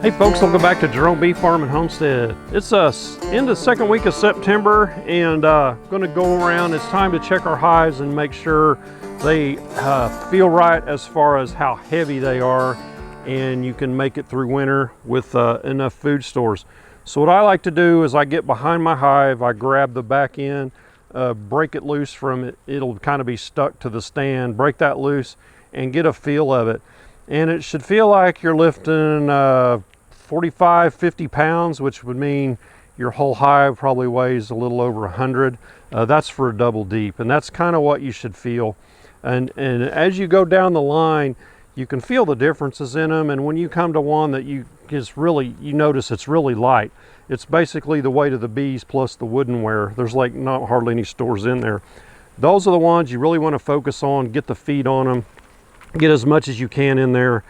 Hey folks, welcome back to Jerome Bee Farm and Homestead. It's in the second week of September and going to go around. It's time to check our hives and make sure they feel right as far as how heavy they are, and you can make it through winter with enough food stores. So what I like to do is I get behind my hive, I grab the back end, break it loose from it. It'll kind of be stuck to the stand, break that loose and get a feel of it. And it should feel like you're lifting 45, 50 pounds, which would mean your whole hive probably weighs a little over 100. That's for a double deep, and that's kind of what you should feel. And as you go down the line, you can feel the differences in them. And when you come to one that you notice it's really light, it's basically the weight of the bees plus the woodenware. There's like not hardly any stores in there. Those are the ones you really want to focus on. Get the feed on them, get as much as you can in there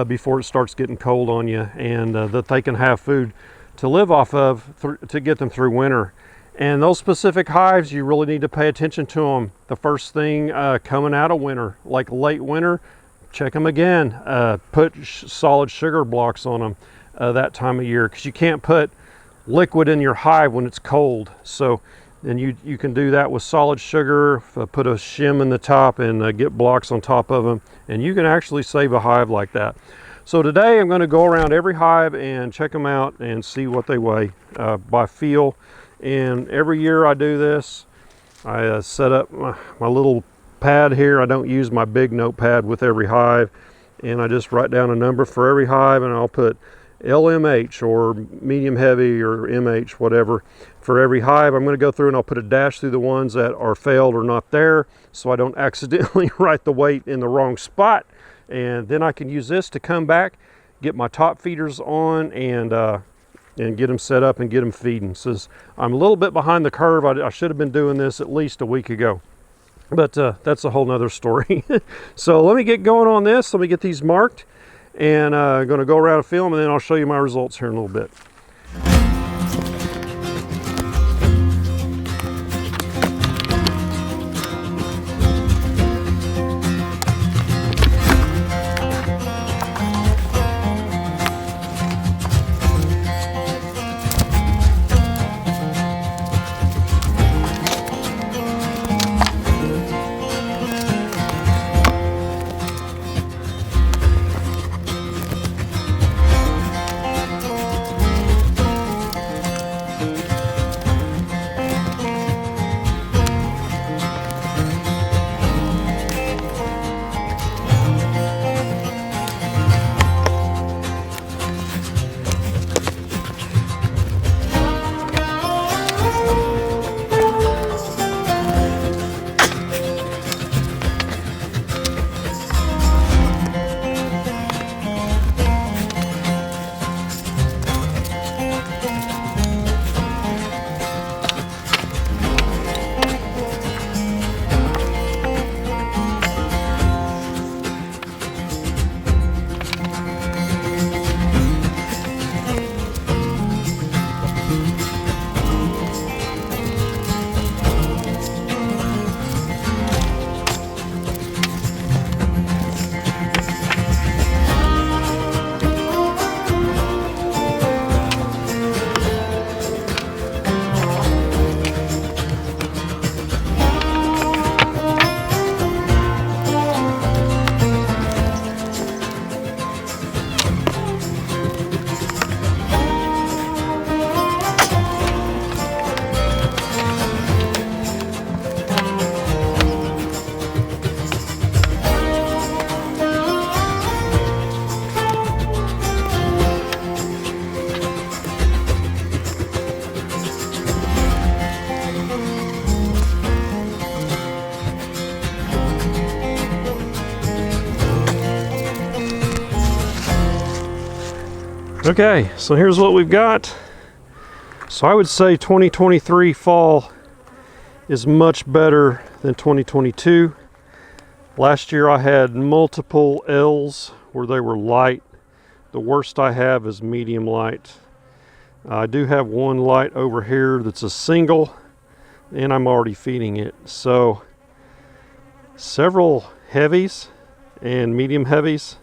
before it starts getting cold on you, and that they can have food to live off of to get them through winter. And those specific hives, you really need to pay attention to them. The first thing coming out of winter, like late winter, check them again. Put solid sugar blocks on them that time of year, because you can't put liquid in your hive when it's cold. So then you can do that with solid sugar, put a shim in the top and get blocks on top of them, and you can actually save a hive like that. So today I'm going to go around every hive and check them out and see what they weigh by feel. And every year I do this, I set up my little pad here. I don't use my big notepad with every hive, and I just write down a number for every hive, and I'll put LMH or medium heavy or MH, whatever, for every hive. I'm going to go through and I'll put a dash through the ones that are failed or not there, so I don't accidentally write the weight in the wrong spot. And then I can use this to come back, get my top feeders on, and get them set up and get them feeding. So I'm a little bit behind the curve. I should have been doing this at least a week ago, but that's a whole nother story. So let me get going on this. Let me get these marked, and I'm going to go around and film, and then I'll show you my results here in a little bit. Okay, so here's what we've got. So I would say 2023 fall is much better than 2022. Last year I had multiple L's where they were light. The worst I have is medium light. I do have one light over here that's a single, and I'm already feeding it. So several heavies and medium heavies.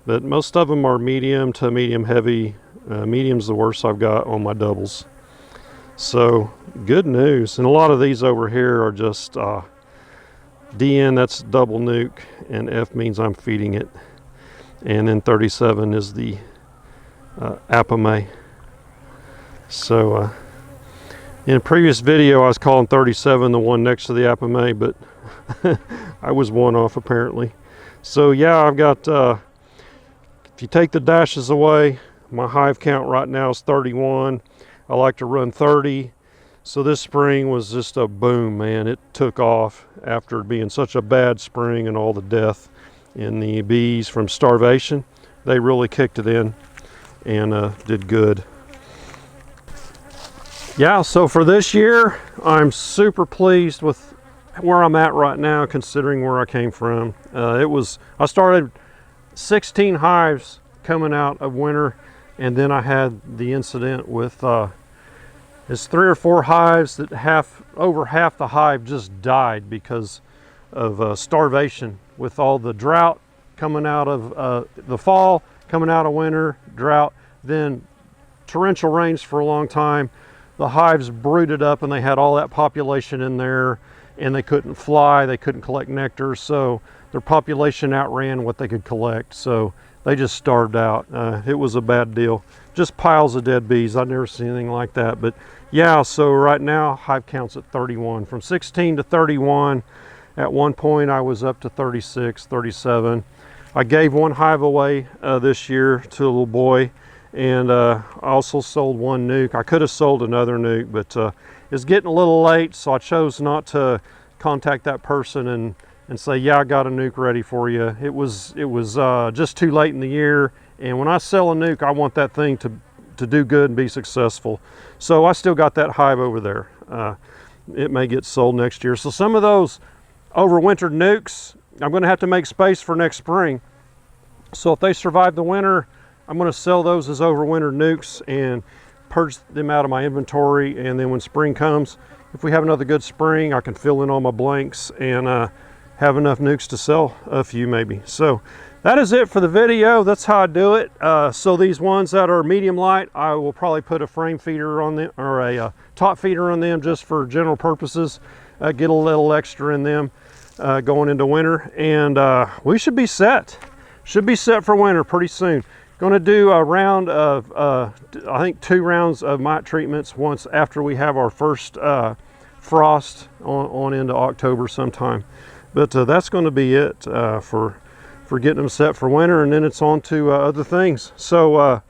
but most of them are medium to medium heavy. Medium's the worst I've got on my doubles. So good news. And a lot of these over here are just DN, that's double nuke, and F means I'm feeding it. And then 37 is the apame. So in a previous video I was calling 37 the one next to the apame, but I was one off apparently. So yeah, I've got, if you take the dashes away, my hive count right now is 31. I like to run 30. So this spring was just a boom, man. It took off after being such a bad spring and all the death in the bees from starvation. They really kicked it in and did good. Yeah, so for this year, I'm super pleased with where I'm at right now, considering where I came from. I started 16 hives coming out of winter, and then I had the incident with it's 3 or 4 hives that over half the hive just died because of starvation, with all the drought coming out of the fall, coming out of winter, drought, then torrential rains for a long time. The hives brooded up and they had all that population in there, and they couldn't fly, they couldn't collect nectar, so their population outran what they could collect, so they just starved out. It was a bad deal. Just piles of dead bees. I've never seen anything like that. But yeah, so right now hive count's at 31. From 16 to 31. At one point I was up to 36, 37. I gave one hive away this year to a little boy, and I also sold one nuke. I could have sold another nuke, but it's getting a little late, so I chose not to contact that person and say, yeah, I got a nuke ready for you. It was just too late in the year, and when I sell a nuke, I want that thing to do good and be successful. So I still got that hive over there. It may get sold next year. So some of those overwintered nukes, I'm going to have to make space for next spring. So if they survive the winter, I'm going to sell those as overwintered nukes and purge them out of my inventory. And then when spring comes, if we have another good spring, I can fill in all my blanks and have enough nukes to sell a few maybe. So that is it for the video. That's how I do it. So these ones that are medium light, I will probably put a frame feeder on them, or a top feeder on them, just for general purposes. Get a little extra in them going into winter, and we should be set. Should be set for winter pretty soon. Going to do a round of, I think 2 rounds of mite treatments once after we have our first frost on into October sometime. But that's going to be it for getting them set for winter, and then it's on to other things. So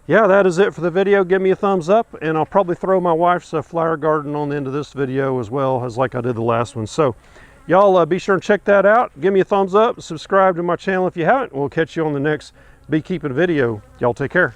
yeah, that is it for the video. Give me a thumbs up, and I'll probably throw my wife's flower garden on the end of this video as well, as like I did the last one. So y'all be sure and check that out. Give me a thumbs up, subscribe to my channel if you haven't. We'll catch you on the next beekeeping video. Y'all take care.